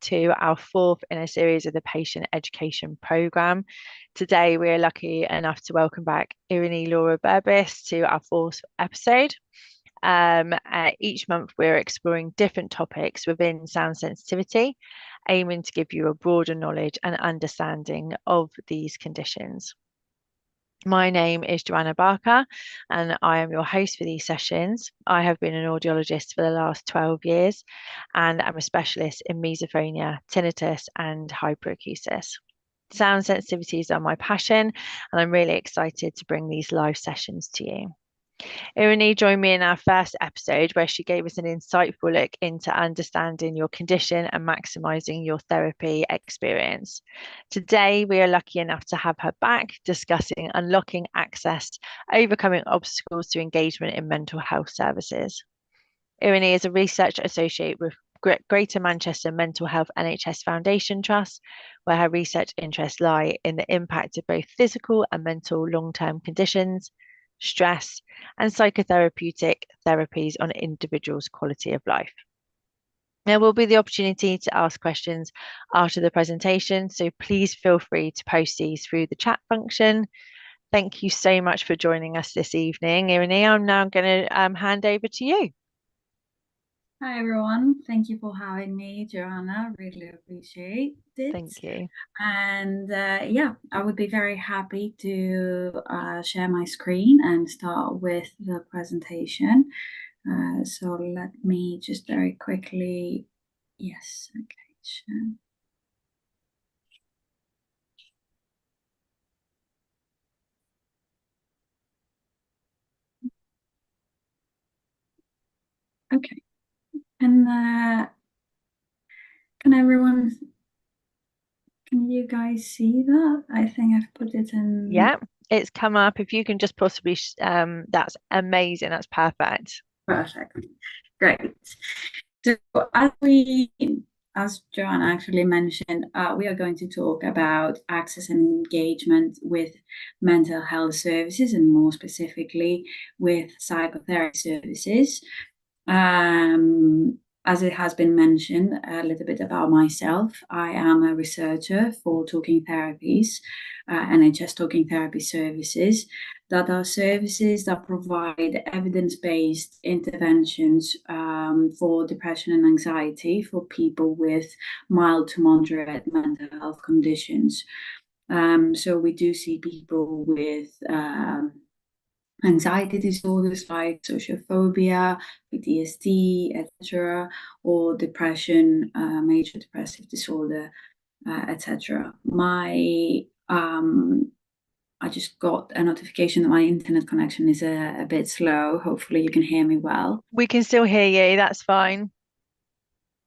to our fourth in a series of the patient education programme. Today, we are lucky enough to welcome back Irini Laura Verbist to our fourth episode. Each month, we're exploring different topics within sound sensitivity, aiming to give you a broader knowledge and understanding of these conditions. My name is Joanna Barker, and I am your host for these sessions. I have been an audiologist for the last 12 years, and I'm a specialist in misophonia, tinnitus, and hyperacusis. Sound sensitivities are my passion, and I'm really excited to bring these live sessions to you. Irini joined me in our first episode where she gave us an insightful look into understanding your condition and maximising your therapy experience. Today, we are lucky enough to have her back discussing unlocking access, overcoming obstacles to engagement in mental health services. Irini is a research associate with Greater Manchester Mental Health NHS Foundation Trust, where her research interests lie in the impact of both physical and mental long-term conditions, stress, and psychotherapeutic therapies on individuals' quality of life. There will be the opportunity to ask questions after the presentation, so please feel free to post these through the chat function. Thank you so much for joining us this evening. Irini, I'm now going to hand over to you. Hi everyone, thank you for having me, Joanna. Really appreciate it. Thank you. And yeah, I would be very happy to share my screen and start with the presentation. So let me just very quickly, yes, okay, share. Okay, and can you guys see that? I think I've put it in. Yeah, it's come up. If you can just possibly, that's amazing. That's perfect. Perfect. Great. So as Joanna actually mentioned, we are going to talk about access and engagement with mental health services, and more specifically with psychotherapy services. As it has been mentioned, a little bit about myself. I am a researcher for talking therapies, NHS talking therapy services, that are services that provide evidence-based interventions for depression and anxiety for people with mild to moderate mental health conditions. So we do see people with anxiety disorders like social phobia, PTSD, etc., or depression, major depressive disorder, etc. I just got a notification that my internet connection is a bit slow. Hopefully you can hear me well. We can still hear you. That's fine.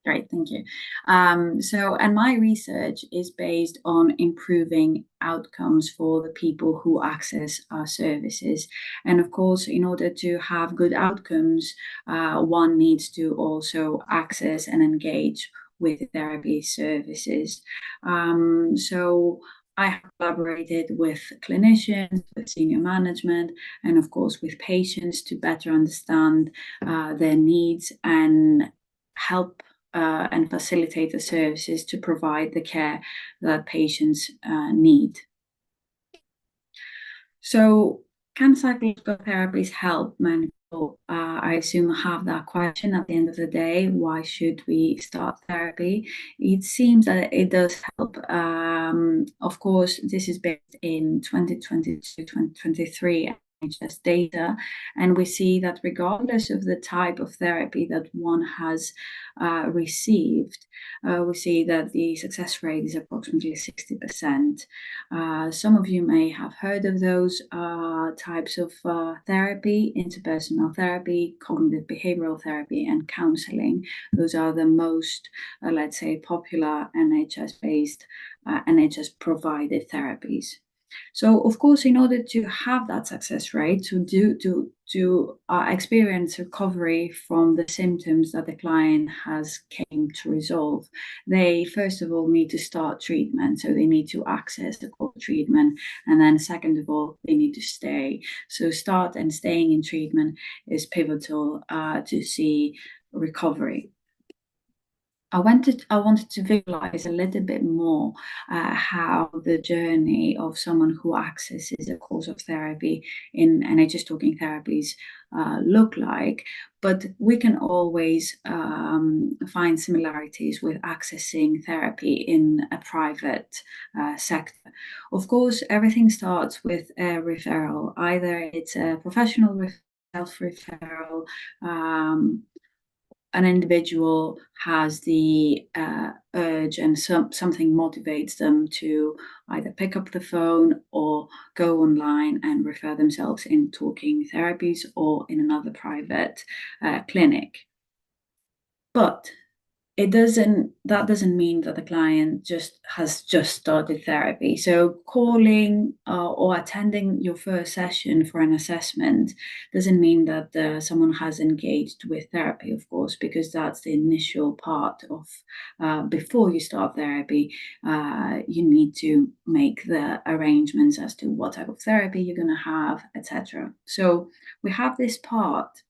Great, thank you. And my research is based on improving outcomes for the people who access our services. And of course, in order to have good outcomes, one needs to also access and engage with therapy services. So I have collaborated with clinicians, with senior management, and of course with patients to better understand their needs and help and facilitate the services to provide the care that patients need. So, can psychological therapies help many people? I assume have that question at the end of the day. Why should we start therapy? It seems that it does help. Of course, this is based in 2022, 2023 NHS data, and we see that regardless of the type of therapy that one has received, we see that the success rate is approximately 60%. Some of you may have heard of those types of therapy: interpersonal therapy, cognitive behavioral therapy, and counseling. Those are the most, let's say, popular NHS-based, NHS-provided therapies. So, of course, in order to have that success rate, to experience recovery from the symptoms that the client has came to resolve, they first of all need to start treatment. So they need to access the core treatment, and then second of all, they need to stay. So start and staying in treatment is pivotal to see recovery. I wanted to visualize a little bit more how the journey of someone who accesses a course of therapy in NHS talking therapies look like. But we can always find similarities with accessing therapy in a private sector. Of course, everything starts with a referral. Either it's a professional self-referral, an individual has the urge and something motivates them to either pick up the phone or go online and refer themselves in talking therapies or in another private clinic. But that doesn't mean that the client has just started therapy. So calling or attending your first session for an assessment doesn't mean that someone has engaged with therapy, of course, because that's the initial part of before you start therapy. You need to make the arrangements as to what type of therapy you're going to have, etc. So we have this part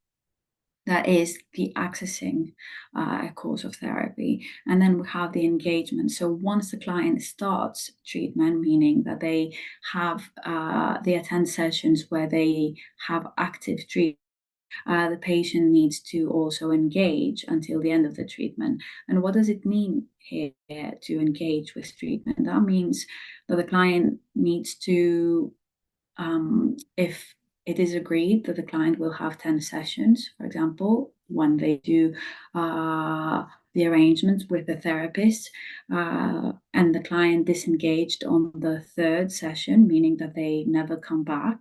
that is the accessing a course of therapy. And then we have the engagement. So once the client starts treatment, meaning that they attend sessions where they have active treatment, the patient needs to also engage until the end of the treatment. And what does it mean here to engage with treatment? That means that the client needs to, if it is agreed that the client will have 10 sessions, for example, when they do the arrangements with the therapist, and the client disengaged on the third session, meaning that they never come back,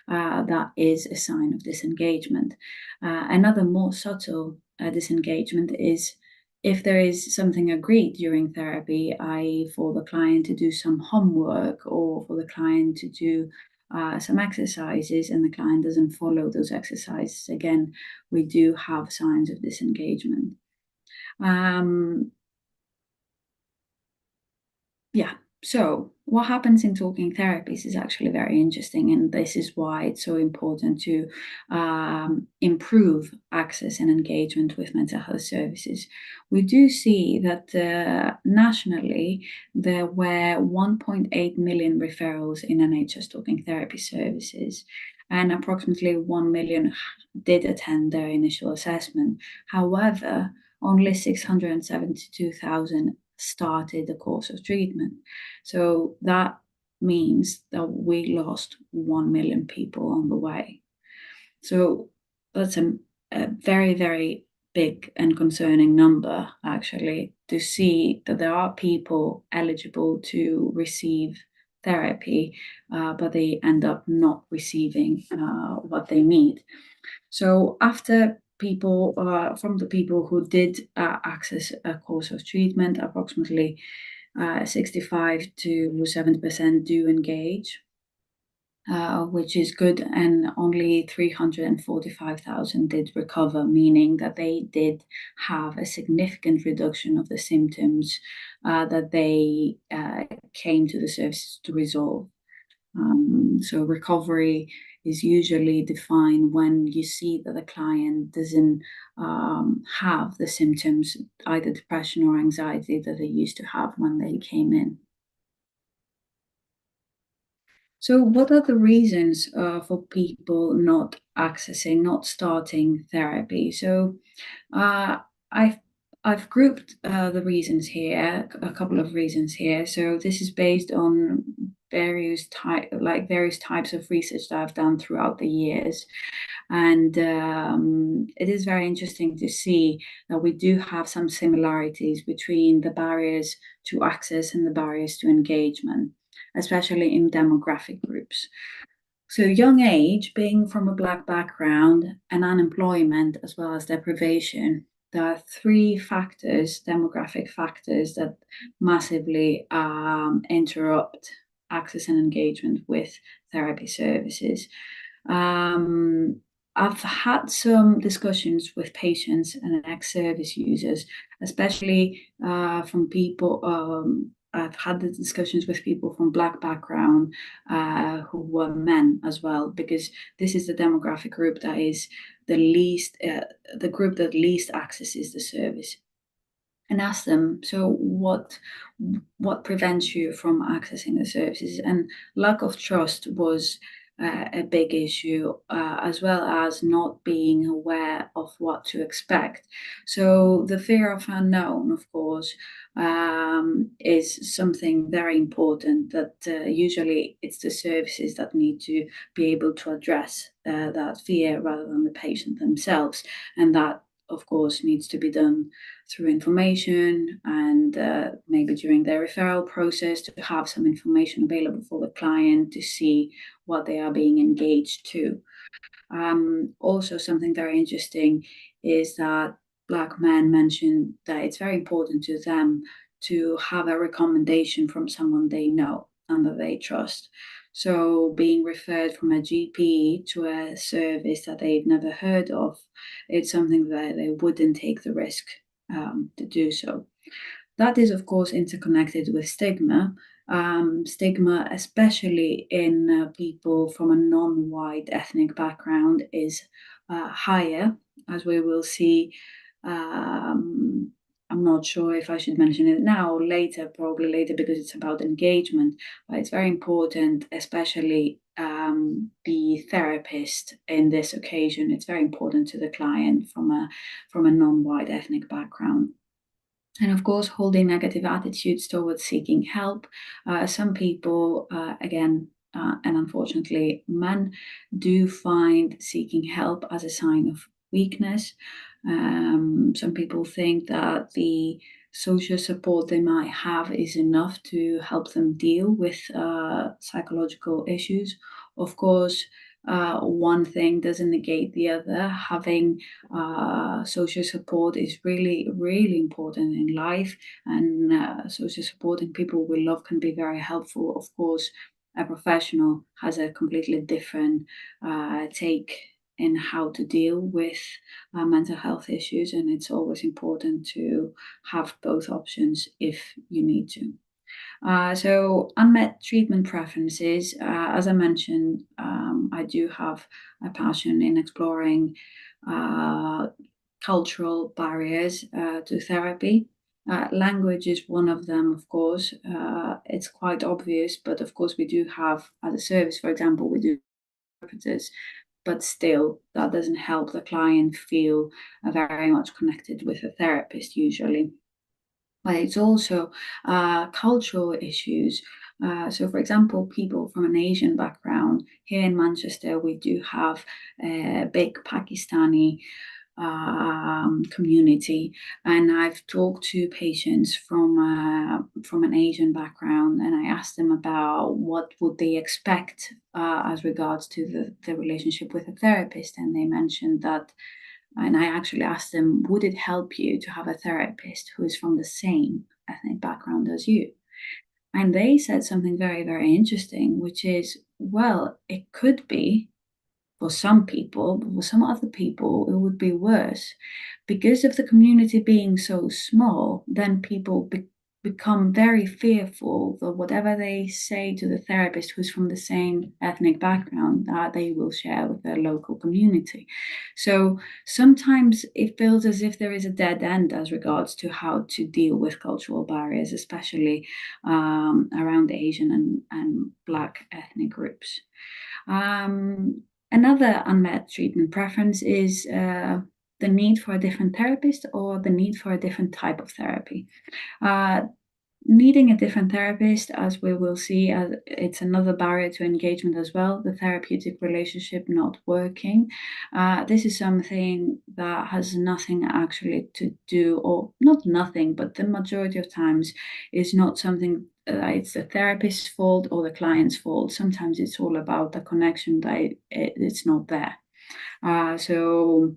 that is a sign of disengagement. Another more subtle disengagement is if there is something agreed during therapy, i.e. for the client to do some homework or for the client to do some exercises and the client doesn't follow those exercises, again, we do have signs of disengagement. So what happens in talking therapies is actually very interesting, and this is why it's so important to improve access and engagement with mental health services. We do see that nationally there were 1.8 million referrals in NHS talking therapy services, and approximately 1 million did attend their initial assessment. However, only 672,000 started the course of treatment. So that means that we lost 1 million people on the way. So that's a very, very big and concerning number, actually, to see that there are people eligible to receive therapy, but they end up not receiving what they need. So after people, from the people who did access a course of treatment, approximately 65 to 70% do engage, which is good, and only 345,000 did recover, meaning that they did have a significant reduction of the symptoms that they came to the services to resolve. So recovery is usually defined when you see that the client doesn't have the symptoms, either depression or anxiety, that they used to have when they came in. So what are the reasons for people not accessing, not starting therapy? So I've grouped the reasons here, a couple of reasons here. So this is based on various types of research that I've done throughout the years. And it is very interesting to see that we do have some similarities between the barriers to access and the barriers to engagement, especially in demographic groups. So young age, being from a Black background, and unemployment as well as deprivation, there are three factors, demographic factors, that massively interrupt access and engagement with therapy services. I've had some discussions with patients and ex-service users, especially from people. I've had the discussions with people from Black background who were men as well, because this is the demographic group that is the group that least accesses the service. and ask them, so what prevents you from accessing the services? And lack of trust was a big issue, as well as not being aware of what to expect. So the fear of unknown, of course, is something very important that usually it's the services that need to be able to address that fear rather than the patient themselves. And that, of course, needs to be done through information and maybe during their referral process, to have some information available for the client to see what they are being engaged to. Also, something very interesting is that Black men mentioned that it's very important to them to have a recommendation from someone they know and that they trust. So being referred from a GP to a service that they've never heard of, it's something that they wouldn't take the risk to do so. That is, of course, interconnected with stigma. Stigma, especially in people from a non-white ethnic background, is higher, as we will see. I'm not sure if I should mention it now or later, probably later, because it's about engagement, but it's very important, especially the therapist in this occasion. It's very important to the client from a non-white ethnic background. And of course, holding negative attitudes towards seeking help. Some people, again, and unfortunately, men do find seeking help as a sign of weakness. Some people think that the social support they might have is enough to help them deal with psychological issues. Of course, one thing doesn't negate the other. Having social support is really, really important in life, and social supporting people we love can be very helpful. Of course, a professional has a completely different take in how to deal with mental health issues, and it's always important to have both options if you need to. So unmet treatment preferences, as I mentioned, I do have a passion in exploring cultural barriers to therapy. Language is one of them, of course. It's quite obvious, but of course we do have, as a service, for example, we do interpreters, but still that doesn't help the client feel very much connected with a therapist usually. But it's also cultural issues. So, for example, people from an Asian background, here in Manchester, we do have a big Pakistani community, and I've talked to patients from an Asian background, and I asked them about what would they expect as regards to the relationship with a therapist, and they mentioned that. And I actually asked them, would it help you to have a therapist who is from the same ethnic background as you? And they said something very, very interesting, which is, well, it could be for some people, but for some other people, it would be worse. Because of the community being so small, then people become very fearful that whatever they say to the therapist who's from the same ethnic background, that they will share with their local community. So sometimes it feels as if there is a dead end as regards to how to deal with cultural barriers, especially around Asian and Black ethnic groups. Another unmet treatment preference is the need for a different therapist or the need for a different type of therapy. Needing a different therapist, as we will see, it's another barrier to engagement as well, the therapeutic relationship not working. This is something that has nothing actually to do, or not nothing, but the majority of times is not something it's the therapist's fault or the client's fault. Sometimes it's all about the connection that it's not there. So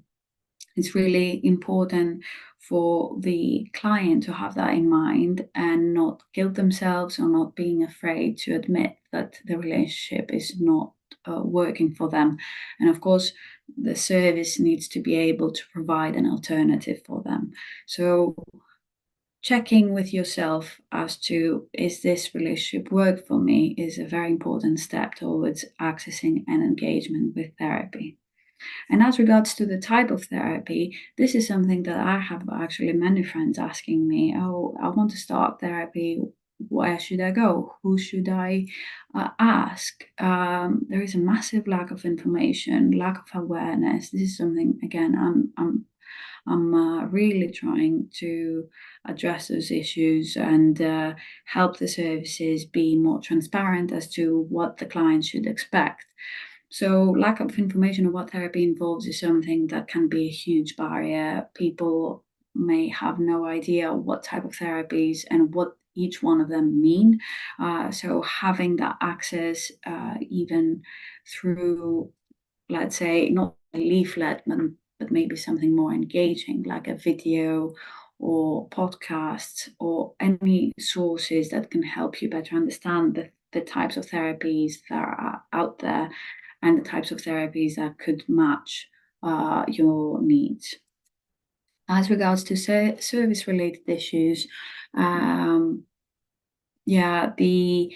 it's really important for the client to have that in mind and not guilt themselves or not being afraid to admit that the relationship is not working for them. And of course, the service needs to be able to provide an alternative for them. So checking with yourself as to, is this relationship work for me, is a very important step towards accessing an engagement with therapy. And as regards to the type of therapy, this is something that I have actually many friends asking me, oh, I want to start therapy. Where should I go? Who should I ask? There is a massive lack of information, lack of awareness. This is something, again, I'm really trying to address those issues and help the services be more transparent as to what the client should expect. So lack of information of what therapy involves is something that can be a huge barrier. People may have no idea what type of therapies and what each one of them mean. So having that access, even through, let's say, not a leaflet, but maybe something more engaging, like a video or podcasts or any sources that can help you better understand the types of therapies that are out there and the types of therapies that could match your needs. As regards to service-related issues, the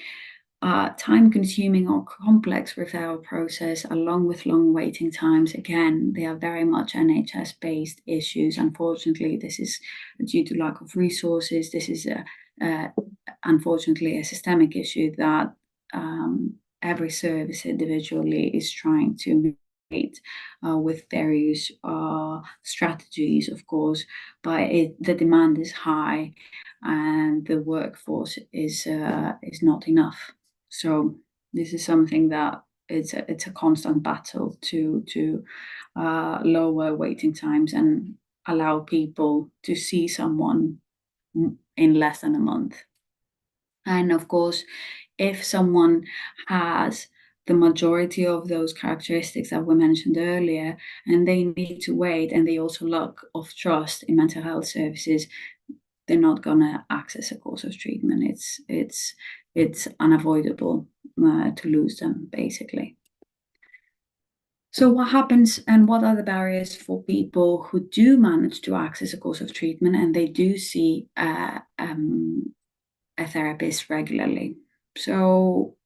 time-consuming or complex referral process, along with long waiting times, again, they are very much NHS-based issues. Unfortunately, this is due to lack of resources. This is, unfortunately, a systemic issue that every service individually is trying to mitigate with various strategies, of course, but the demand is high and the workforce is not enough. So this is something that it's a constant battle to lower waiting times and allow people to see someone in less than a month. And of course, if someone has the majority of those characteristics that we mentioned earlier, and they need to wait, and they also lack of trust in mental health services, they're not going to access a course of treatment. It's unavoidable to lose them, basically. So what happens and what are the barriers for people who do manage to access a course of treatment and they do see a therapist regularly? So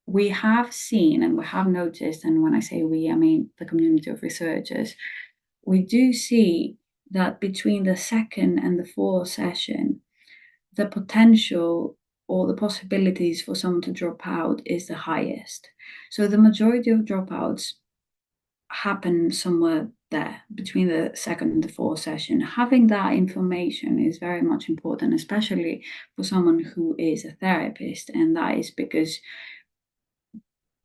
we have seen and we have noticed, and when I say we, I mean the community of researchers, we do see that between the second and the fourth session, the potential or the possibilities for someone to drop out is the highest. So the majority of dropouts happen somewhere there between the second and the fourth session. Having that information is very much important, especially for someone who is a therapist, and that is because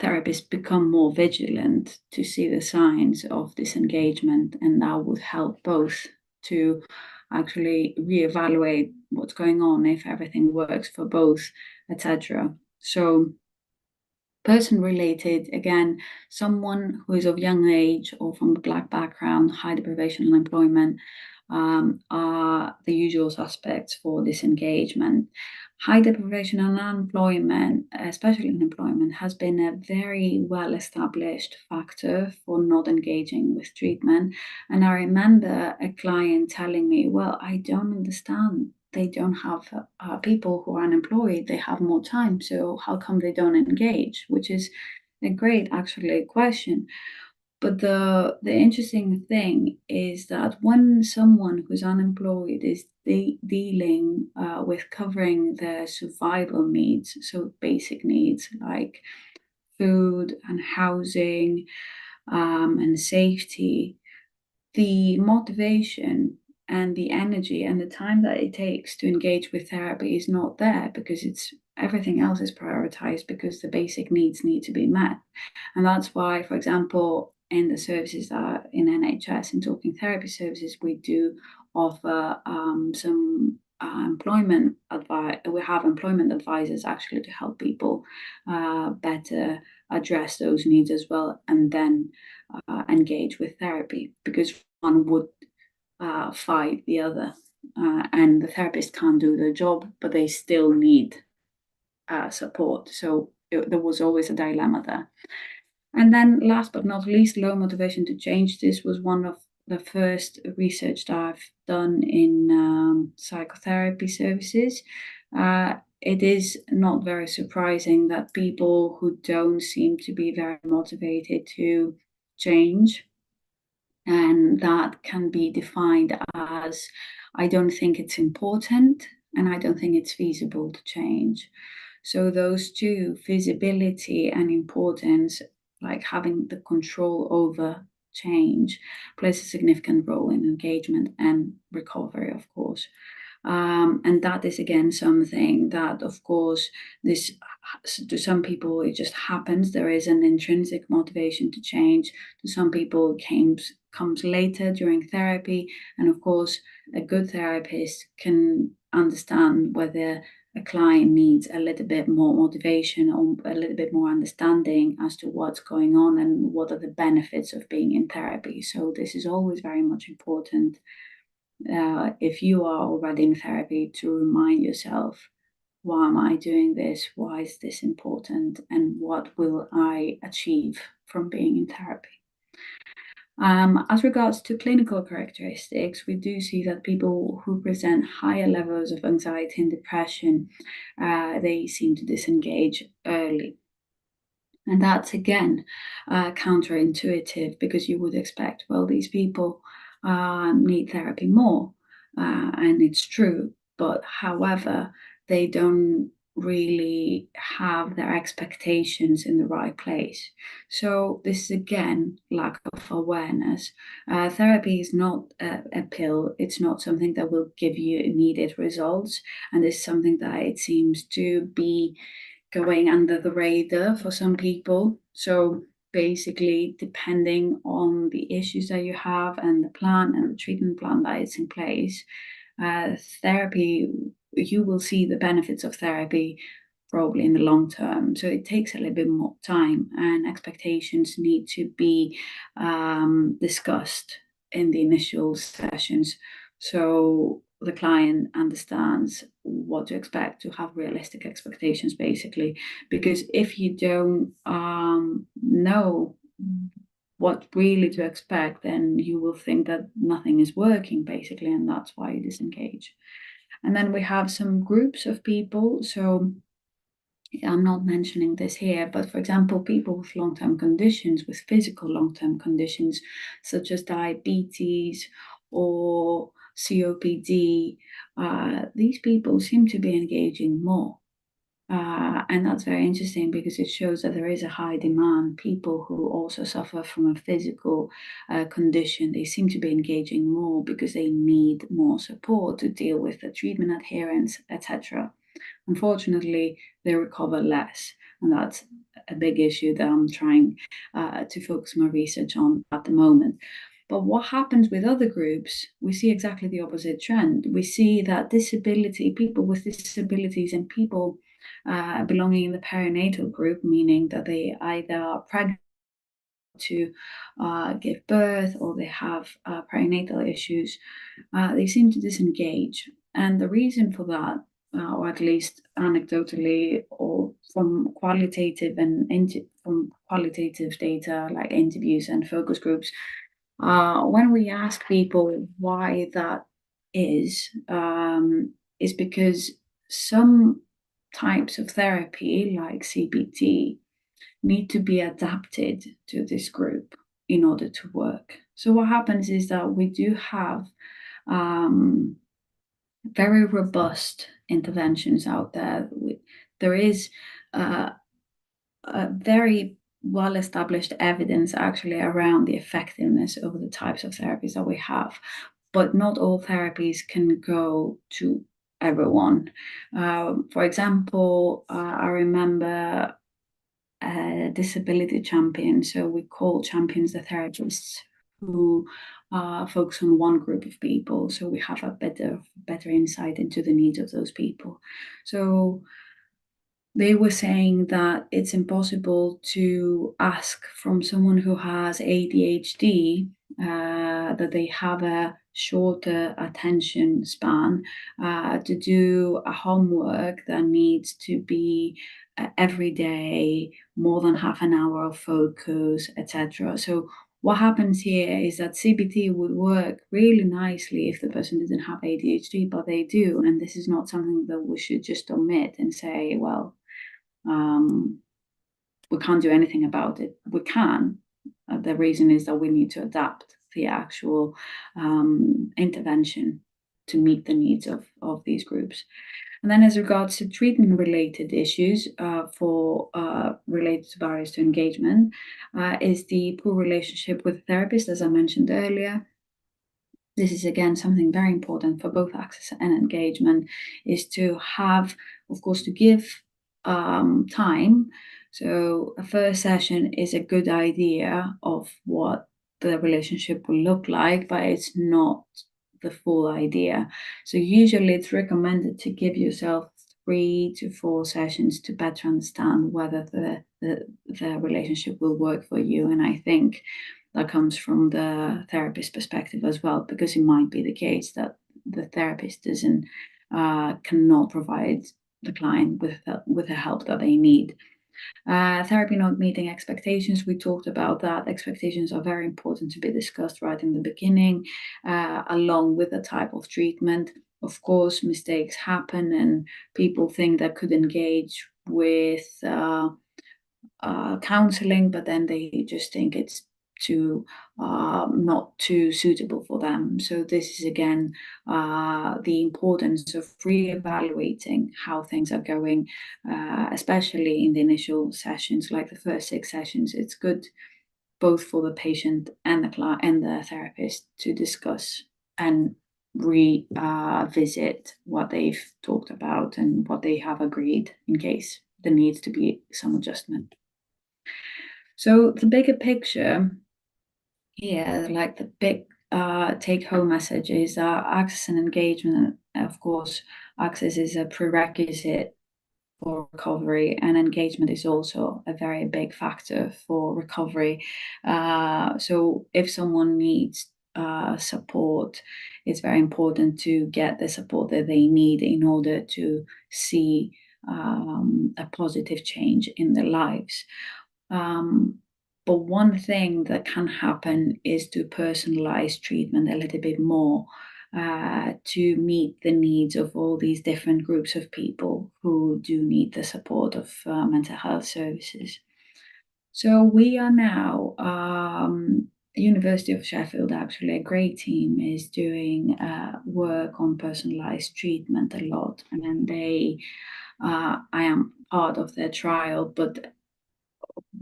therapists become more vigilant to see the signs of disengagement, and that would help both to actually reevaluate what's going on, if everything works for both, etc. So person-related, again, someone who is of young age or from a Black background, high deprivation, unemployment, are the usual suspects for disengagement. High deprivation and unemployment, especially unemployment, has been a very well-established factor for not engaging with treatment. And I remember a client telling me, well, I don't understand. They don't have people who are unemployed, they have more time, so how come they don't engage? Which is a great, actually, question. But the interesting thing is that when someone who's unemployed is dealing with covering their survival needs, so basic needs like food and housing and safety, the motivation and the energy and the time that it takes to engage with therapy is not there, because everything else is prioritized because the basic needs need to be met. And that's why, for example, in the services that are in NHS, in talking therapy services, we do offer some employment advice. We have employment advisors actually to help people better address those needs as well, and then engage with therapy, because one would fight the other, and the therapist can't do their job, but they still need support. So there was always a dilemma there. And then last but not least, low motivation to change. This was one of the first research that I've done in psychotherapy services. It is not very surprising that people who don't seem to be very motivated to change And that can be defined as, I don't think it's important and I don't think it's feasible to change. So those two, feasibility and importance, like having the control over change, plays a significant role in engagement and recovery, of course. And that is again something that, of course, this to some people it just happens. There is an intrinsic motivation to change. To some people, it comes later during therapy, and of course, a good therapist can understand whether a client needs a little bit more motivation or a little bit more understanding as to what's going on and what are the benefits of being in therapy. So this is always very much important, if you are already in therapy, to remind yourself, why am I doing this? Why is this important? And what will I achieve from being in therapy? As regards to clinical characteristics, we do see that people who present higher levels of anxiety and depression, they seem to disengage early. And that's again counterintuitive, because you would expect, well, these people need therapy more, and it's true. But however, they don't really have their expectations in the right place. So this is again lack of awareness. Therapy is not a pill. It's not something that will give you immediate results, and it's something that it seems to be going under the radar for some people. So basically, depending on the issues that you have and the plan and the treatment plan that is in place, therapy, you will see the benefits of therapy probably in the long term. So it takes a little bit more time, and expectations need to be discussed in the initial sessions, so the client understands what to expect, to have realistic expectations, basically. Because if you don't know what really to expect, then you will think that nothing is working, basically, and that's why you disengage. And then we have some groups of people. So I'm not mentioning this here, but for example, people with long-term conditions, with physical long-term conditions, such as diabetes or COPD, these people seem to be engaging more. And that's very interesting, because it shows that there is a high demand. People who also suffer from a physical condition, they seem to be engaging more because they need more support to deal with the treatment adherence, etc. Unfortunately, they recover less, and that's a big issue that I'm trying to focus my research on at the moment. But what happens with other groups, we see exactly the opposite trend. We see that disability, people with disabilities and people belonging in the perinatal group, meaning that they either are pregnant to give birth or they have perinatal issues, they seem to disengage. And the reason for that, or at least anecdotally, or from qualitative from qualitative data like interviews and focus groups, when we ask people why that is because some types of therapy, like CBT, need to be adapted to this group in order to work. So what happens is that we do have very robust interventions out there. There is a very well-established evidence actually around the effectiveness of the types of therapies that we have, but not all therapies can go to everyone. For example, I remember a disability champion. So we call champions the therapists who focus on one group of people. So we have a better insight into the needs of those people. So they were saying that it's impossible to ask from someone who has ADHD that they have a shorter attention span to do a homework that needs to be every day, more than half an hour of focus, etc. So what happens here is that CBT would work really nicely if the person didn't have ADHD, but they do. And this is not something that we should just omit and say, well, we can't do anything about it. We can. The reason is that we need to adapt the actual intervention to meet the needs of these groups. And then as regards to treatment-related issues related to barriers to engagement, is the poor relationship with the therapist, as I mentioned earlier. This is again something very important for both access and engagement, is to have, of course, to give time. So a first session is a good idea of what the relationship will look like, but it's not the full idea. So usually it's recommended to give yourself 3 to 4 sessions to better understand whether the relationship will work for you. And I think that comes from the therapist perspective as well, because it might be the case that the therapist cannot provide the client with the help that they need. Therapy not meeting expectations, we talked about that. Expectations are very important to be discussed right in the beginning, along with the type of treatment. Of course, mistakes happen and people think they could engage with counseling, but then they just think it's not too suitable for them. So this is again the importance of re-evaluating how things are going, especially in the initial sessions, like the first 6 sessions. It's good both for the patient and the client and the therapist to discuss and revisit what they've talked about and what they have agreed, in case there needs to be some adjustment. So the bigger picture here, like the big take-home message is access and engagement. Of course, access is a prerequisite for recovery, and engagement is also a very big factor for recovery. So if someone needs support, it's very important to get the support that they need in order to see a positive change in their lives. But one thing that can happen is to personalize treatment a little bit more to meet the needs of all these different groups of people who do need the support of mental health services. So we are now, University of Sheffield, actually a great team, is doing work on personalized treatment a lot. And then I am part of their trial, but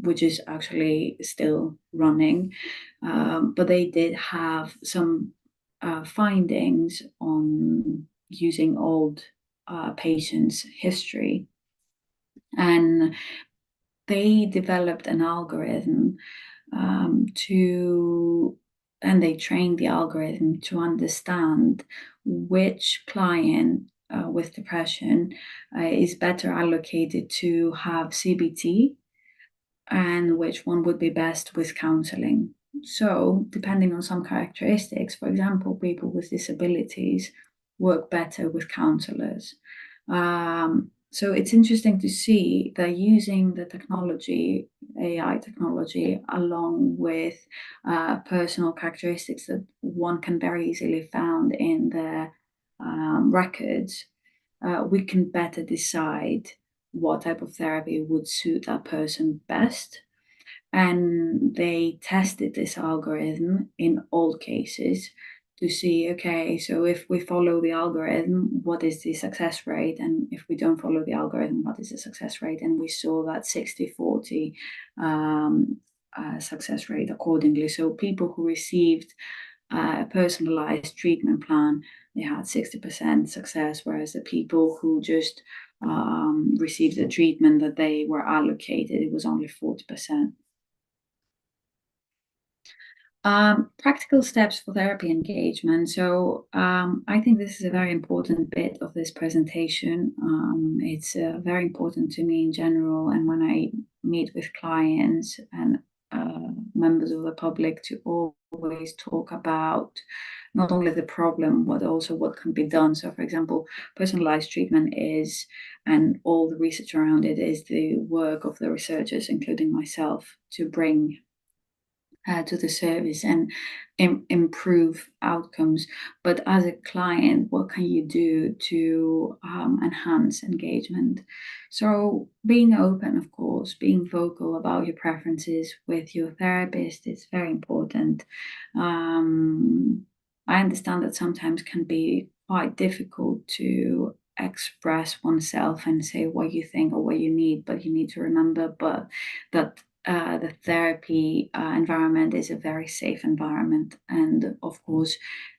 which is actually still running. But they did have some findings on using old patients' history. And they developed an algorithm and they trained the algorithm to understand which client with depression is better allocated to have CBT and which one would be best with counseling. So, depending on some characteristics, for example, people with disabilities work better with counselors. So it's interesting to see that using the technology, AI technology, along with personal characteristics that one can very easily find in the records, we can better decide what type of therapy would suit that person best. And they tested this algorithm in all cases to see, okay, so if we follow the algorithm, what is the success rate? And if we don't follow the algorithm, what is the success rate? And we saw that 60-40 success rate accordingly. So people who received a personalized treatment plan, they had 60% success, whereas the people who just received the treatment that they were allocated, it was only 40%. Practical steps for therapy engagement. So I think this is a very important bit of this presentation. It's very important to me in general, and when I meet with clients and members of the public, to always talk about not only the problem, but also what can be done. So, for example, personalized treatment is, and all the research around it is the work of the researchers, including myself, to bring to the service and improve outcomes. But as a client, what can you do to enhance engagement? So being open, of course, being vocal about your preferences with your therapist is very important. I understand that sometimes can be quite difficult to express oneself and say what you think or what you need, but you need to remember that the therapy environment is a very safe environment. And of course,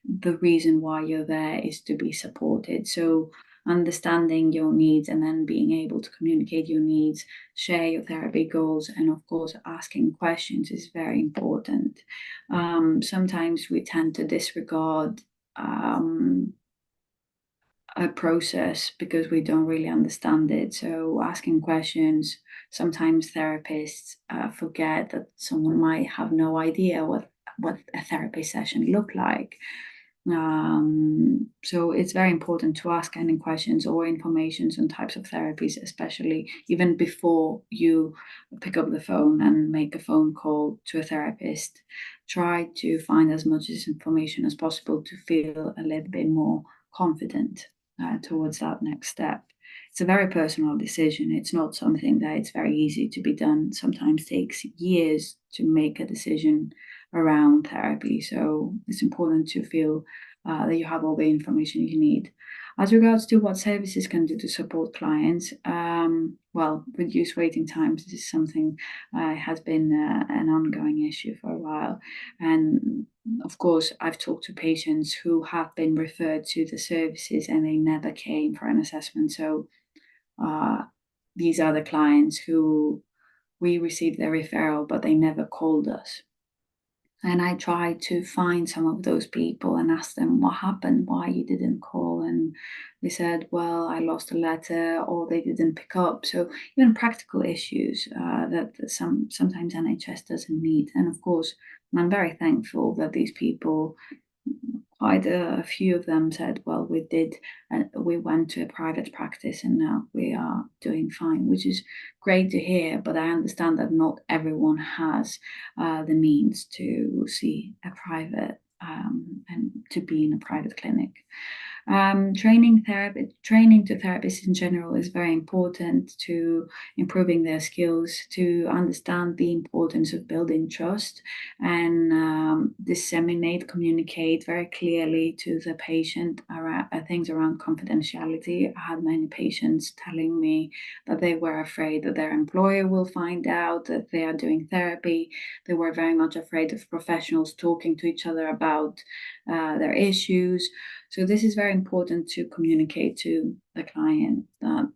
the reason why you're there is to be supported. So understanding your needs and then being able to communicate your needs, share your therapy goals, and of course, asking questions is very important. Sometimes we tend to disregard a process because we don't really understand it. So asking questions, sometimes therapists forget that someone might have no idea what a therapy session look like. So it's very important to ask any questions or informations on types of therapies, especially even before you pick up the phone and make a phone call to a therapist. Try to find as much information as possible to feel a little bit more confident towards that next step. It's a very personal decision. It's not something that it's very easy to be done. Sometimes takes years to make a decision around therapy. So it's important to feel that you have all the information you need. As regards to what services can do to support clients, well, reduce waiting times. This is something has been an ongoing issue for a while. And of course, I've talked to patients who have been referred to the services and they never came for an assessment. So these are the clients who we received their referral, but they never called us. And I tried to find some of those people and ask them what happened, why you didn't call. And they said, well, I lost a letter or they didn't pick up. So even practical issues that sometimes NHS doesn't meet. And of course, I'm very thankful that these people, quite a few of them said, well, we went to a private practice and now we are doing fine, which is great to hear. But I understand that not everyone has the means to see a private and to be in a private clinic. Training to therapists in general is very important to improving their skills, to understand the importance of building trust and communicate very clearly to the patient around things around confidentiality. I had many patients telling me that they were afraid that their employer will find out that they are doing therapy. They were very much afraid of professionals talking to each other about their issues. So this is very important to communicate to the client that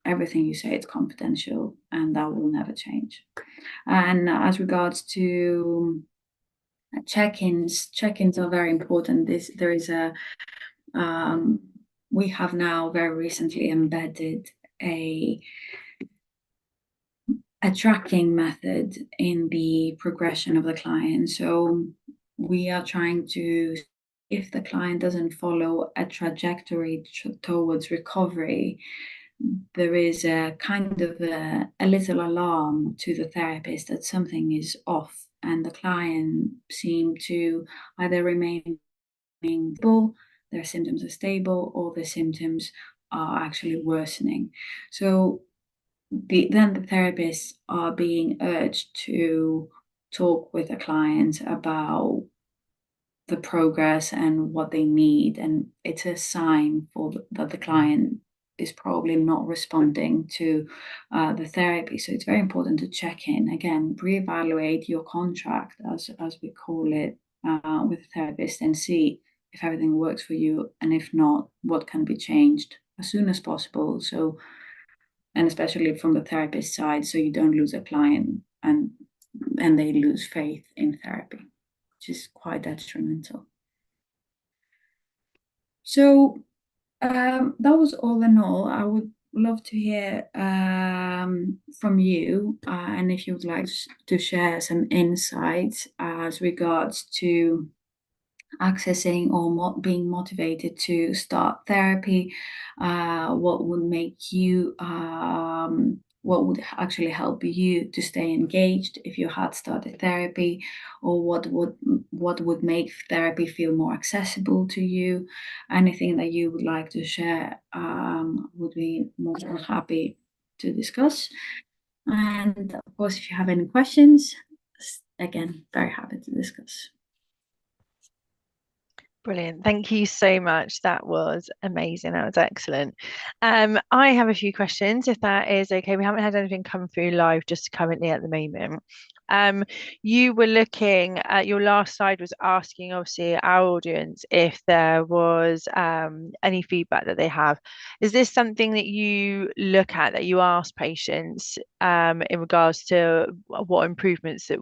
everything you say is confidential and that will never change. And as regards to check-ins are very important. We have now very recently embedded a tracking method in the progression of the client. So we are trying to, if the client doesn't follow a trajectory towards recovery, there is a kind of a little alarm to the therapist that something is off, and the client seem to either remain stable, their symptoms are stable, or the symptoms are actually worsening. So then the therapists are being urged to talk with the client about the progress and what they need, and it's a sign that the client is probably not responding to the therapy. So it's very important to check in again, reevaluate your contract as we call it with the therapist, and see if everything works for you, and if not, what can be changed as soon as possible. So, and especially from the therapist side, so you don't lose a client and they lose faith in therapy, which is quite detrimental. So that was all in all. I would love to hear from you, and if you would like to share some insights as regards to accessing or being motivated to start therapy, what would make you what would actually help you to stay engaged if you had started therapy, or what would make therapy feel more accessible to you. Anything that you would like to share, would be more than happy to discuss. And of course, if you have any questions, again, very happy to discuss. Brilliant. Thank you so much. That was amazing. That was excellent. I have a few questions, if that is okay. We haven't had anything come through live just currently at the moment. You were looking at your last slide was asking obviously our audience if there was any feedback that they have. Is this something that you look at, that you ask patients in regards to what improvements that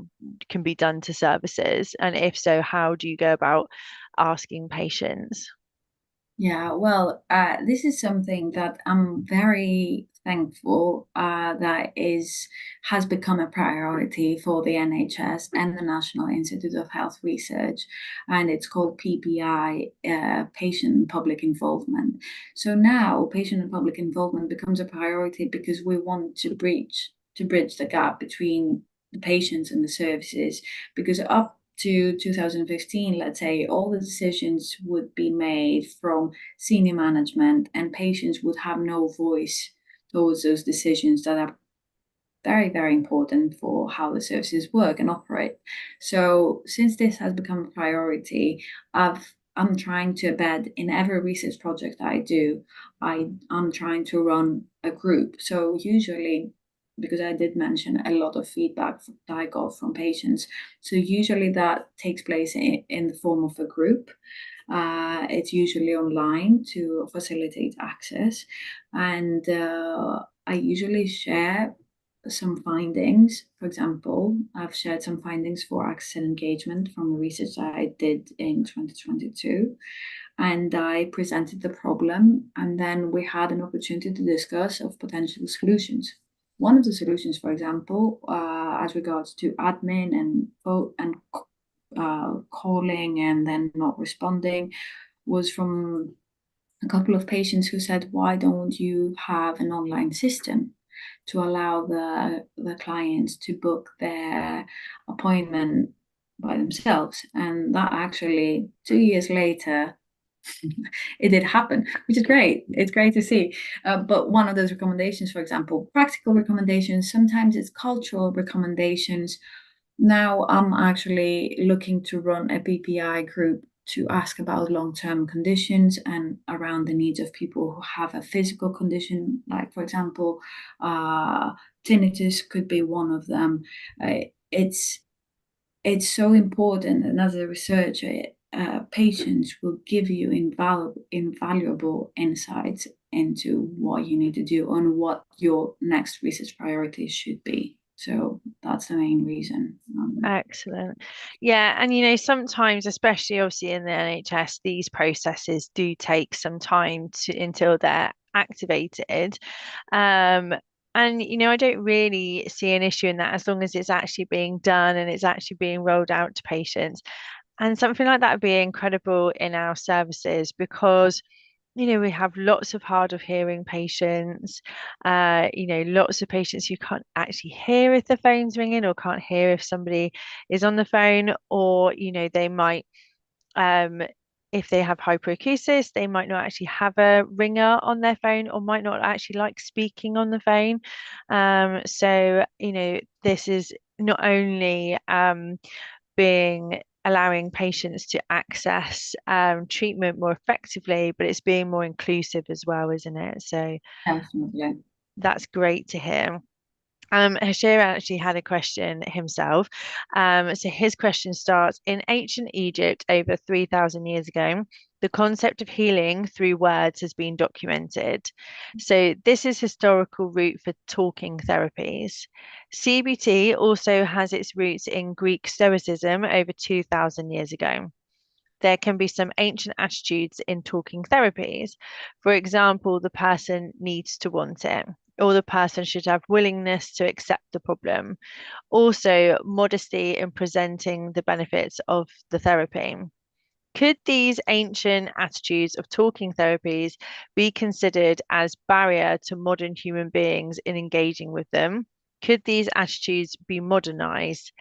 can be done to services? And if so, how do you go about asking patients? Yeah, well, this is something that I'm very thankful that has become a priority for the NHS and the National Institute of Health Research, and it's called PPI, patient and public involvement. So now, patient and public involvement becomes a priority because we want to bridge the gap between the patients and the services, because up to 2015, let's say, all the decisions would be made from senior management, and patients would have no voice towards those decisions that are very, very important for how the services work and operate. So, since this has become a priority, I'm trying to embed in every research project I do. I'm trying to run a group. So usually, because I did mention a lot of feedback that I got from patients, so usually that takes place in the form of a group. It's usually online to facilitate access, and I usually share some findings. For example, I've shared some findings for access and engagement from the research that I did in 2022, and I presented the problem, and then we had an opportunity to discuss of potential solutions. One of the solutions, for example, as regards to admin and vote and calling and then not responding, was from a couple of patients who said, why don't you have an online system to allow the clients to book their appointment by themselves? And that actually, 2 years later, it did happen, which is great. It's great to see. But one of those recommendations, for example, practical recommendations, sometimes it's cultural recommendations. Now I'm actually looking to run a PPI group to ask about long-term conditions and around the needs of people who have a physical condition, like, for example, tinnitus could be one of them. It's so important, and as a researcher, patients will give you invaluable insights into what you need to do and what your next research priorities should be. So that's the main reason. Excellent. Yeah, and sometimes, especially obviously in the NHS, these processes do take some time until they're activated. And I don't really see an issue in that as long as it's actually being done and it's actually being rolled out to patients. And something like that would be incredible in our services because we have lots of hard of hearing patients, lots of patients who can't actually hear if the phone's ringing or can't hear if somebody is on the phone, or, they might, um, if they have hyperacusis, they might not actually have a ringer on their phone or might not actually like speaking on the phone. So, this is not only being allowing patients to access treatment more effectively, but it's being more inclusive as well, isn't it? So Definitely. that's great to hear. Hashir actually had a question himself. So his question starts: in ancient Egypt, over 3,000 years ago, the concept of healing through words has been documented. So this is historical root for talking therapies. CBT also has its roots in Greek Stoicism over 2,000 years ago. There can be some ancient attitudes in talking therapies. For example, the person needs to want it, or the person should have willingness to accept the problem. Also, modesty in presenting the benefits of the therapy. Could these ancient attitudes of talking therapies be considered as barrier to modern human beings in engaging with them? Could these attitudes be modernized?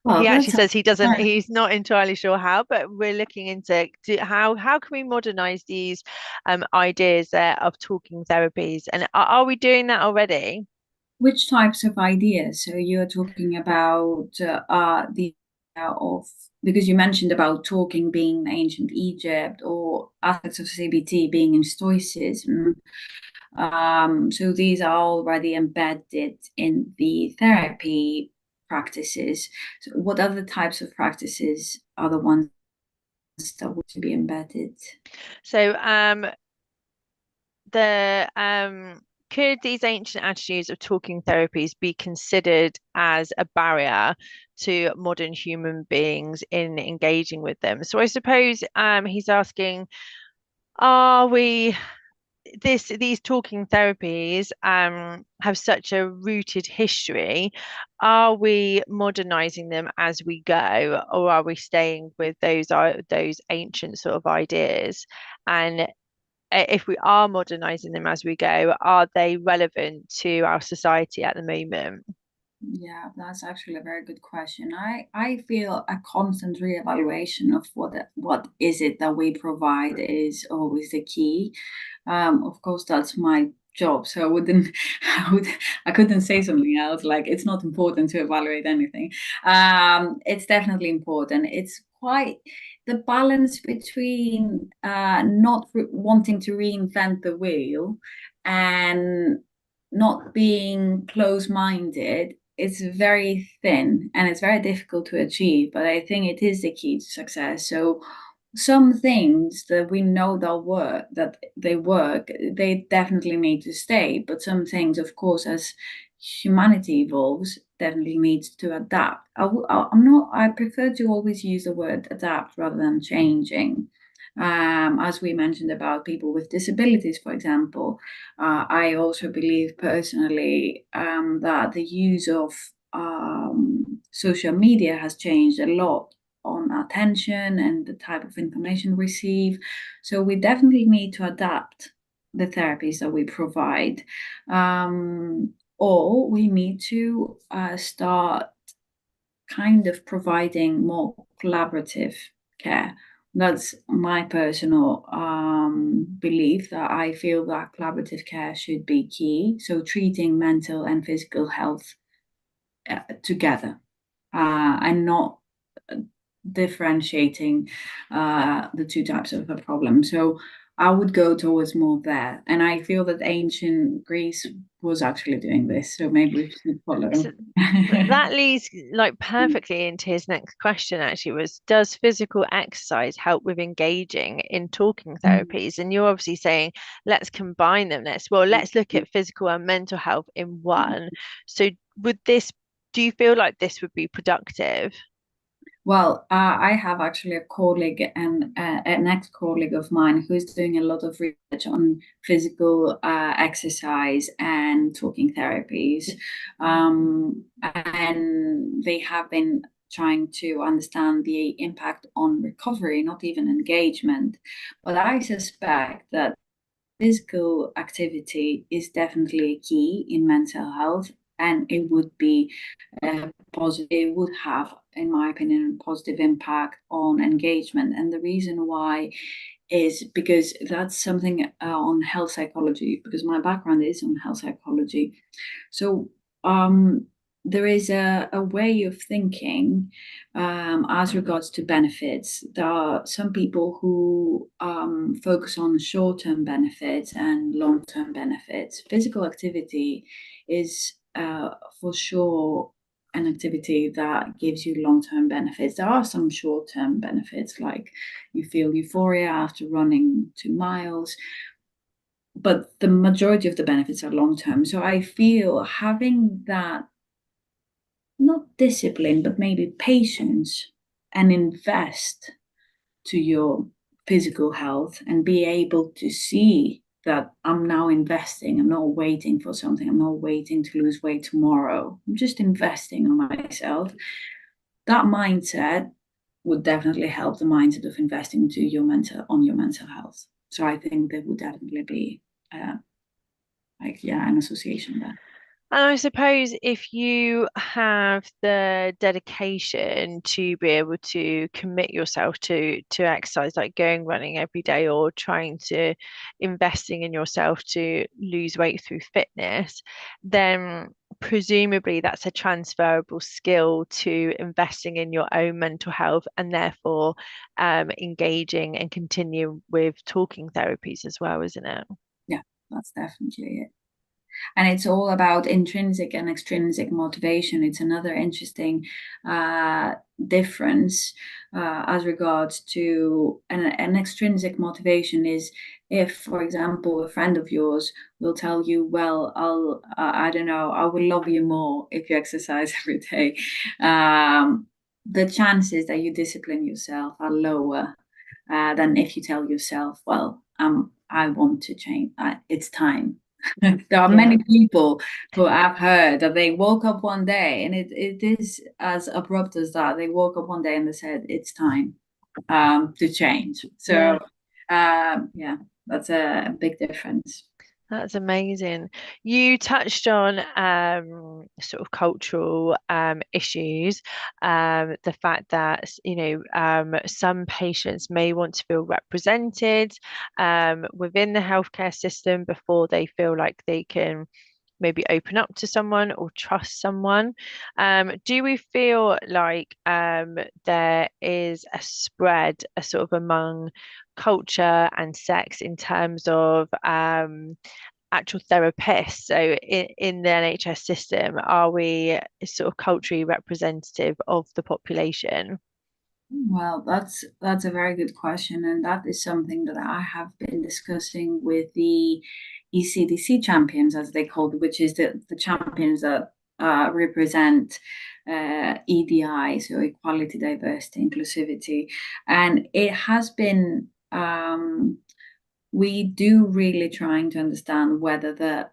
Well, He actually that's says he doesn't, he's not entirely sure how, but we're looking into how can we modernize these ideas of talking therapies? And are we doing that already? which types of ideas? So you're talking about the idea of, because you mentioned about talking being in ancient Egypt or aspects of CBT being in Stoicism. So these are already embedded in the therapy practices. So what other types of practices are the ones that would be embedded? So the could these ancient attitudes of talking therapies be considered as a barrier to modern human beings in engaging with them? So I suppose he's asking, are we these talking therapies have such a rooted history? Are we modernizing them as we go, or are we staying with those ancient sort of ideas? And if we are modernizing them as we go, are they relevant to our society at the moment? Yeah, that's actually a very good question. I feel a constant reevaluation of what is it that we provide is always the key. Of course, that's my job, so I wouldn't, I couldn't say something else. Like it's not important to evaluate anything. It's definitely important. It's quite the balance between not wanting to reinvent the wheel and not being close-minded. It's very thin and it's very difficult to achieve, but I think it is the key to success. So some things that we know that they work, they definitely need to stay. But some things, of course, as humanity evolves, definitely needs to adapt. I'm not. I prefer to always use the word adapt rather than changing. As we mentioned about people with disabilities, for example, I also believe personally that the use of social media has changed a lot on attention and the type of information we receive. So we definitely need to adapt the therapies that we provide. Or we need to start kind of providing more collaborative care. That's my personal belief, that I feel that collaborative care should be key. So treating mental and physical health together and not differentiating the two types of a problem. So I would go towards more there. And I feel that ancient Greece was actually doing this. So maybe we should follow. So that leads like perfectly into his next question, actually, was does physical exercise help with engaging in talking therapies? And you're obviously saying let's combine them. Let's look at physical and mental health in one. So would this, do you feel like this would be productive? Well, I have actually a colleague and an ex-colleague of mine who's doing a lot of research on physical exercise and talking therapies. And they have been trying to understand the impact on recovery, not even engagement. But I suspect that physical activity is definitely key in mental health, and it would be positive. It would have, in my opinion, a positive impact on engagement. And the reason why is because that's something on health psychology. Because my background is on health psychology, so there is a way of thinking as regards to benefits. There are some people who focus on short-term benefits and long-term benefits. Physical activity is for sure an activity that gives you long-term benefits. There are some short-term benefits, like you feel euphoria after running 2 miles, but the majority of the benefits are long-term. So I feel having that, not discipline, but maybe patience, and invest to your physical health and be able to see that I'm now investing. I'm not waiting for something. I'm not waiting to lose weight tomorrow. I'm just investing on myself. That mindset would definitely help the mindset of investing into your mental health. So I think there would definitely be an association there. And I suppose if you have the dedication to be able to commit yourself to exercise, like going running every day or trying to investing in yourself to lose weight through fitness, then presumably that's a transferable skill to investing in your own mental health and therefore engaging and continue with talking therapies as well, isn't it? Yeah, that's definitely it. And it's all about intrinsic and extrinsic motivation. It's another interesting difference as regards to an extrinsic motivation is if, for example, a friend of yours will tell you, well, I don't know, I will love you more if you exercise every day. The chances that you discipline yourself are lower than if you tell yourself, well, I want to change. It's time. There are Yeah. many people who I've heard that they woke up one day and it is as abrupt as that. They woke up one day and they said, it's time to change. Yeah. So, yeah, that's a big difference. That's amazing. You touched on sort of cultural issues, the fact that some patients may want to feel represented within the healthcare system before they feel like they can maybe open up to someone or trust someone. Do we feel like there is a spread, a sort of among culture and sex in terms of actual therapists? So in the NHS system, are we sort of culturally representative of the population? Well, that's a very good question, and that is something that I have been discussing with the ECDC champions, as they call it, which is the champions that represent EDI, so equality, diversity, inclusivity, and it has been. We do really trying to understand whether the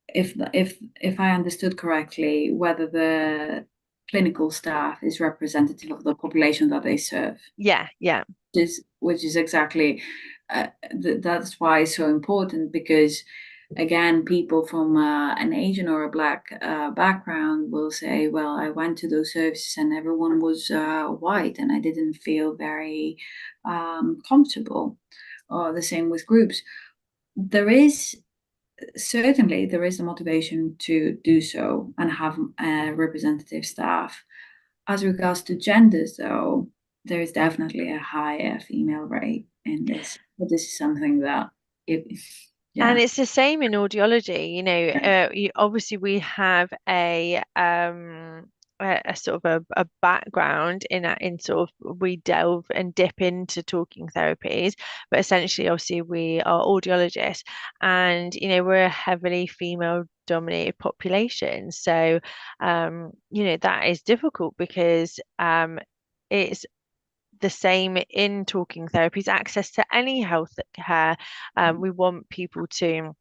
if I understood correctly, whether the clinical staff is representative of the population that they serve, Yeah, yeah. which is exactly that's why it's so important because again people from an Asian or a black background will say, well, I went to those services and everyone was white and I didn't feel very comfortable, or the same with groups. There is certainly there is the motivation to do so and have a representative staff. As regards to genders, though, there is definitely a higher female rate in this. But this is something that, it, And yeah, it's the same in audiology, obviously we have a sort of a background in sort of we delve and dip into talking therapies, but essentially obviously we are audiologists and we're a heavily female dominated population. So that is difficult because it's the same in talking therapies, access to any health care. We want people to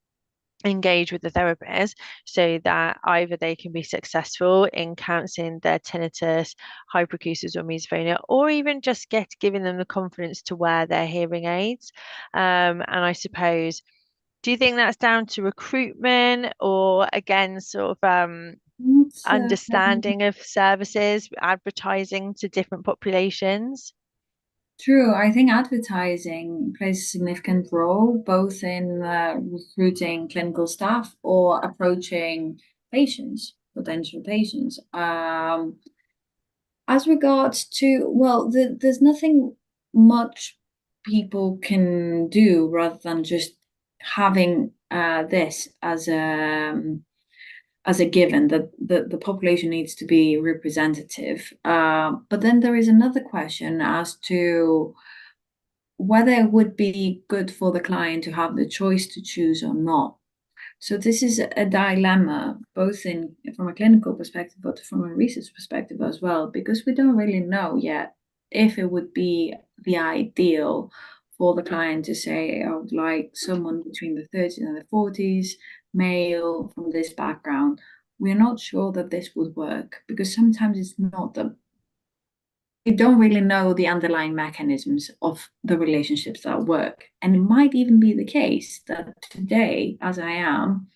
engage with the therapist so that either they can be successful in counseling their tinnitus, hyperacusis, or misophonia, or even just giving them the confidence to wear their hearing aids. And I suppose, do you think that's down to recruitment or again, sort of it's understanding of services, advertising to different populations? true. I think advertising plays a significant role both in recruiting clinical staff or approaching patients, potential patients. As regards to, well, there's nothing much people can do rather than just having this as a given that the population needs to be representative. But then there is another question as to whether it would be good for the client to have the choice to choose or not. So this is a dilemma, both in from a clinical perspective, but from a research perspective as well, because we don't really know yet if it would be the ideal for the client to say, I would like someone between the 30s and the 40s, male from this background. We're not sure that this would work because sometimes it's not the don't really know the underlying mechanisms of the relationships that work. And it might even be the case that today, as I am,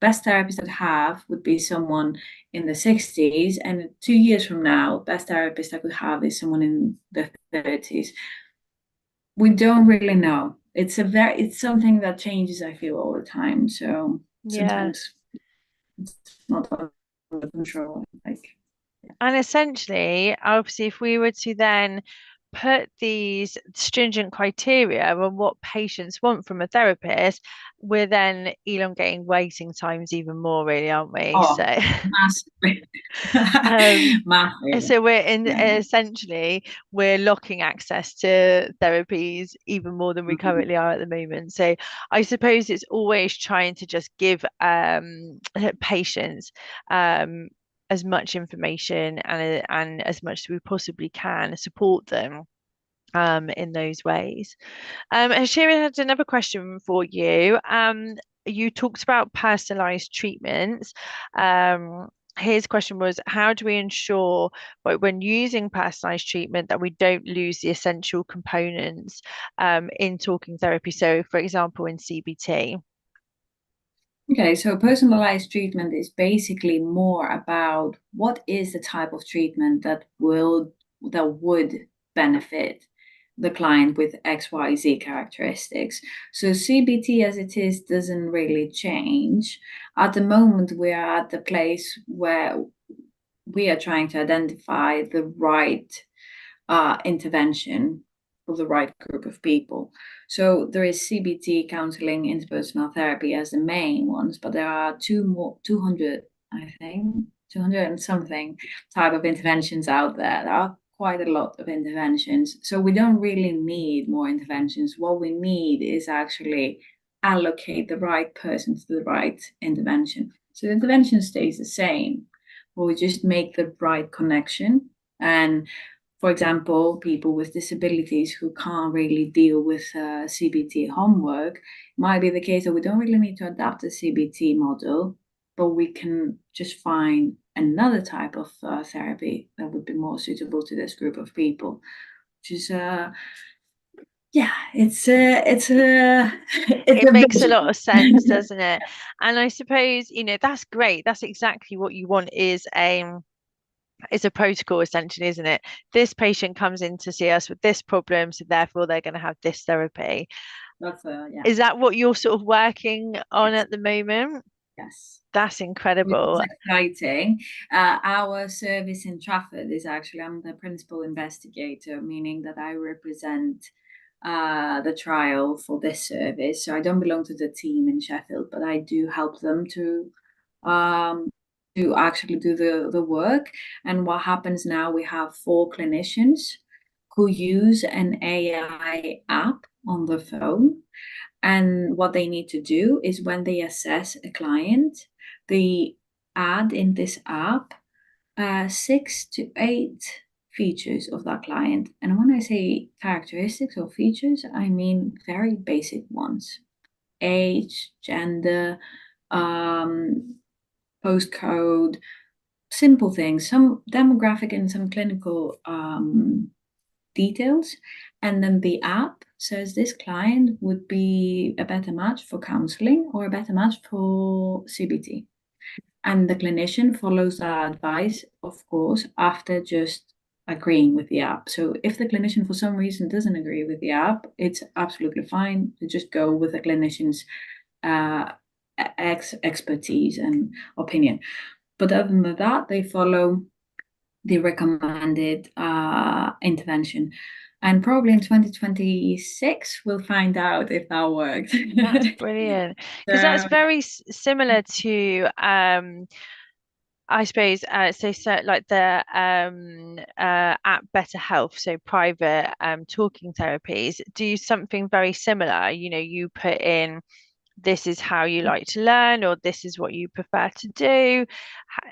best therapist I'd have would be someone in the 60s, and 2 years from now, best therapist I could have is someone in the 30s. We don't really know. It's something that changes, I feel, all the time. So Yeah. sometimes it's not under control. Like, yeah. And essentially, obviously, if we were to then put these stringent criteria on what patients want from a therapist, we're then elongating waiting times even more, really, aren't we? Oh, So, massively. um, Massively. so we're in Yeah. essentially we're locking access to therapies even more than we Mhm. currently are at the moment. So I suppose it's always trying to just give patients as much information and as much as we possibly can support them in those ways. And Sharon had another question for you. You talked about personalized treatments. His question was, how do we ensure, like, when using personalized treatment, that we don't lose the essential components in talking therapy? So, for example, in CBT. Okay, so personalized treatment is basically more about what is the type of treatment that would benefit the client with XYZ characteristics. So CBT as it is doesn't really change. At the moment, we are at the place where we are trying to identify the right intervention for the right group of people. So there is CBT, counseling, interpersonal therapy as the main ones, but there are 200, I think, 200 and something type of interventions out there. There are quite a lot of interventions. So we don't really need more interventions. What we need is actually allocate the right person to the right intervention. So the intervention stays the same, but we just make the right connection. And for example, people with disabilities who can't really deal with CBT homework, might be the case that we don't really need to adapt the CBT model, but we can just find another type of therapy that would be more suitable to this group of people. Which is, yeah, it's It a makes a vision. lot of sense, doesn't it? And I suppose, that's great. That's exactly what you want is a protocol essentially, isn't it? This patient comes in to see us with this problem, so therefore they're going to have this therapy. That's yeah, Is that what you're sort of working on yes, at the moment? yes. That's Which is incredible. exciting. Our service in Trafford is actually, I'm the principal investigator, meaning that I represent the trial for this service. So I don't belong to the team in Sheffield, but I do help them um, to actually do the work. And what happens now, we have 4 clinicians who use an AI app on the phone. And what they need to do is when they assess a client, they add in this app 6 to 8 features of that client. And when I say characteristics or features, I mean very basic ones: age, gender, um, postcode, simple things, some demographic and some clinical details. And then the app says this client would be a better match for counseling or a better match for CBT. And the clinician follows that advice, of course, after just agreeing with the app. So if the clinician for some reason doesn't agree with the app, it's absolutely fine to just go with the clinician's uh, expertise and opinion. But other than that, they follow the recommended intervention. And probably in 2026, we'll find out if that worked. That's brilliant because that's So, very similar to I suppose so like the app Better Health, so private talking therapies do something very similar. You put in, this is how you like to learn, or this is what you prefer to do.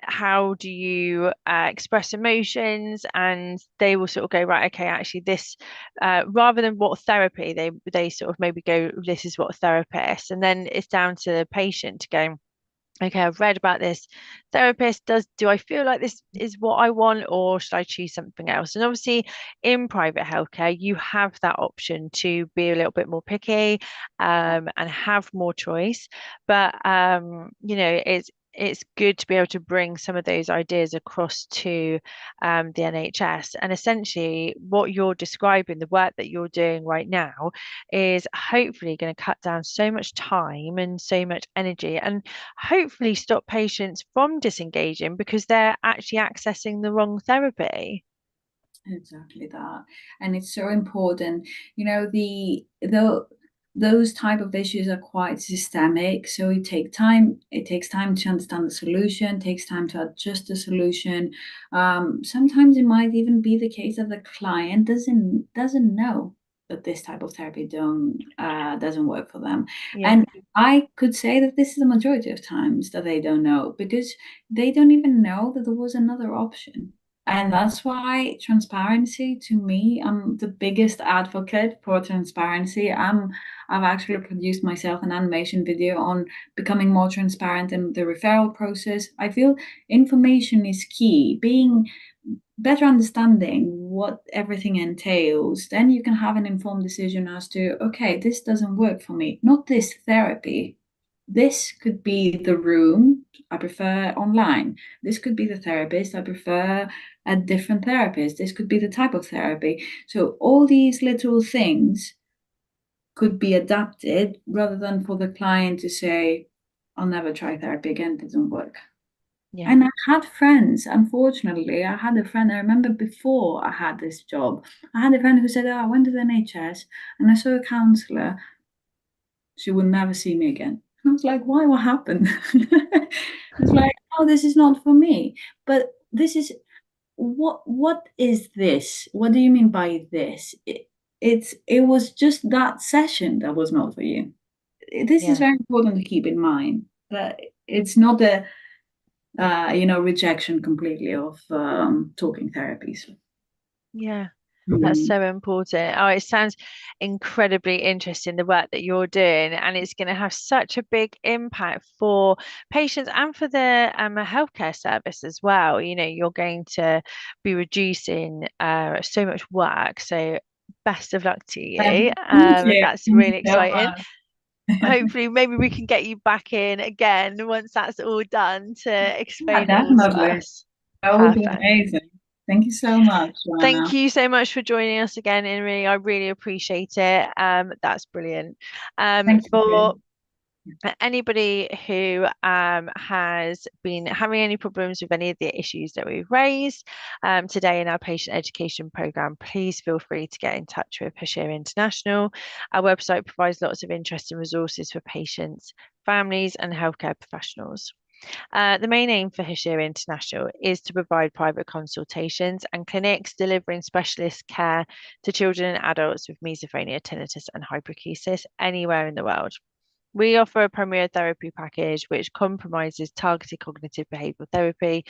How do you express emotions? And they will sort of go, right, okay, actually this, rather than what therapy, they sort of maybe go, this is what therapist, and then it's down to the patient to go, okay, I've read about this therapist. Do I feel like this is what I want, or should I choose something else? And obviously, in private healthcare, you have that option to be a little bit more picky, and have more choice. But it's good to be able to bring some of those ideas across to the NHS. And essentially, what you're describing, the work that you're doing right now, is hopefully going to cut down so much time and so much energy, and hopefully stop patients from disengaging because they're actually accessing the wrong therapy. Exactly that. And it's so important. Those type of issues are quite systemic. So it takes time to understand the solution, takes time to adjust the solution. Sometimes it might even be the case that the client doesn't know that this type of therapy don't doesn't work for them. Yeah, And I could say that this is the majority of times that they don't know, because they don't even know that there was another option. And that's why transparency, to me, I'm the biggest advocate for transparency. I've actually produced myself an animation video on becoming more transparent in the referral process. I feel information is key. Being better understanding what everything entails, then you can have an informed decision as to, okay, this doesn't work for me, not this therapy. This could be the room I prefer online. This could be the therapist I prefer a different therapist. This could be the type of therapy. So all these little things could be adapted rather than for the client to say, I'll never try therapy again, it doesn't work. yeah, And I had friends, unfortunately, I had a friend, I remember before I had this job, I had a friend who said, oh, I went to the NHS and I saw a counsellor. She would never see me again. And I was like, why? What happened? It's like, oh, this is not for me. But this is what is this? What do you mean by this? It was just that session that was not for you. This is yeah. very important to keep in mind, that it's not a rejection completely of talking therapies. Yeah, that's Mm. so important. Oh, it sounds incredibly interesting, the work that you're doing, and it's going to have such a big impact for patients and for the healthcare service as well. You're going to be reducing so much work. So best of luck to you. Thank you. That's Thank you really so exciting. much. Hopefully, maybe we can get you back in again once that's all done to Yeah, explain it all to definitely. us. That would be Perfect. amazing. Thank you so much, Thank Joanna. you so much for joining us again, Irini. I really appreciate it. That's brilliant. Thank For you. anybody who has been having any problems with any of the issues that we've raised today in our patient education program, please feel free to get in touch with Hashir International. Our website provides lots of interesting resources for patients, families, and healthcare professionals. The main aim for Hashira International is to provide private consultations and clinics delivering specialist care to children and adults with misophonia, tinnitus, and hyperacusis anywhere in the world. We offer a premier therapy package which compromises targeted cognitive behavioral therapy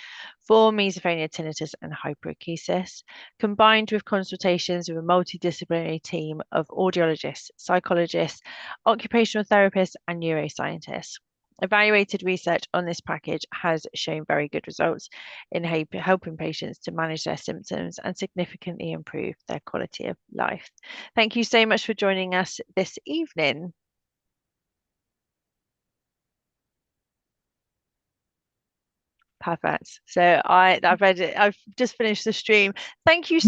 for misophonia, tinnitus, and hyperacusis, combined with consultations with a multidisciplinary team of audiologists, psychologists, occupational therapists, and neuroscientists. Evaluated research on this package has shown very good results in helping patients to manage their symptoms and significantly improve their quality of life. Thank you so much for joining us this evening. Perfect. So I've read it. I've just finished the stream. Thank you so